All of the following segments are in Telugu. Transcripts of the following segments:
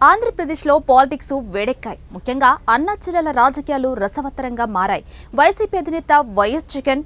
ఆంధ్రప్రదేశ్లో పాలిటిక్స్ వేడెక్కాయి. ముఖ్యంగా అన్నాచెల్లెల రాజకీయాలు రసవత్తరంగా మారాయి. వైసీపీ అధినేత వైఎస్ జగన్,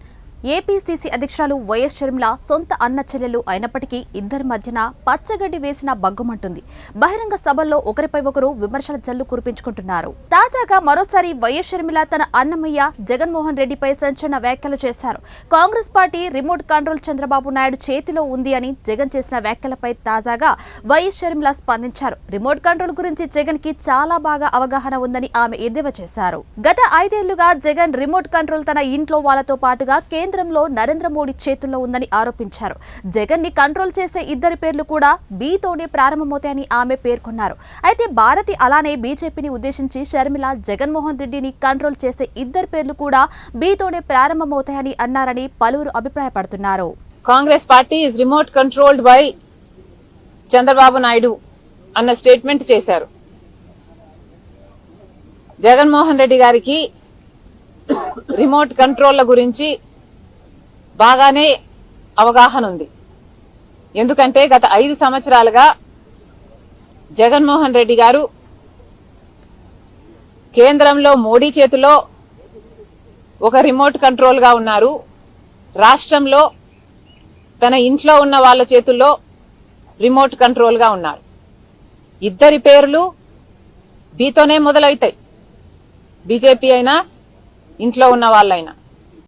ఏపీసీసీ అధ్యక్షురాలు వైఎస్ షర్మిల సొంత అన్న చెల్లెలు అయినప్పటికీ ఇద్దరి మధ్యన పచ్చగడ్డి వేసిన బగ్గుమంటుంది. బహిరంగ సభల్లో ఒకరిపై ఒకరు విమర్శల జల్లు కురిపించుకుంటున్నారు. తాజాగా మరోసారి వైఎస్ షర్మిల తన అన్నమయ్య జగన్మోహన్ రెడ్డిపై సంచలన వ్యాఖ్యలు చేశారు. Congress party remote control Chandrababu Naidu చేతిలో ఉంది అని జగన్ చేసిన వ్యాఖ్యలపై తాజాగా వైఎస్ షర్మిల స్పందించారు. రిమోట్ కంట్రోల్ గురించి జగన్ కి చాలా బాగా అవగాహన ఉందని ఆమె ఎద్దేవా చేశారు. గత 5 ఏళ్లుగా జగన్ రిమోట్ కంట్రోల్ తన ఇంట్లో వాళ్లతో పాటుగా కేంద్రంలో నరేంద్ర మోడీ చేతుల్లో ఉందని ఆరోపించారు. జగన్ ని కంట్రోల్ చేసే ఇద్దరి పేర్లు కూడా బీతోనే ప్రారంభమవుతాయని ఆమె పేర్కొన్నారు. అయితే భారతి అలానే బీజేపీని ఉద్దేశించి షర్మిల జగన్మోహన్ రెడ్డిని కంట్రోల్ చేసే ఇద్దరి పేర్లు కూడా బీతోనే ప్రారంభమవుతాయని అన్నారని పలువురు అభిప్రాయపడుతున్నారు. Congress party is remote controlled by Chandrababu Naidu అన్న స్టేట్మెంట్ చేశారు. జగన్మోహన్ రెడ్డి గారికి రిమోట్ కంట్రోల్ల గురించి బాగానే అవగాహన ఉంది. ఎందుకంటే గత 5 సంవత్సరాలుగా జగన్మోహన్ రెడ్డి గారు కేంద్రంలో మోడీ చేతిలో ఒక రిమోట్ కంట్రోల్ గా ఉన్నారు. రాష్ట్రంలో తన ఇంట్లో ఉన్న వాళ్ళ చేతుల్లో రిమోట్ కంట్రోల్ గా ఉన్నారు. ఇద్దరి పేర్లు బీతోనే మొదలవుతాయి. బీజేపీ అయినా ఇంట్లో ఉన్న వాళ్ళైనా.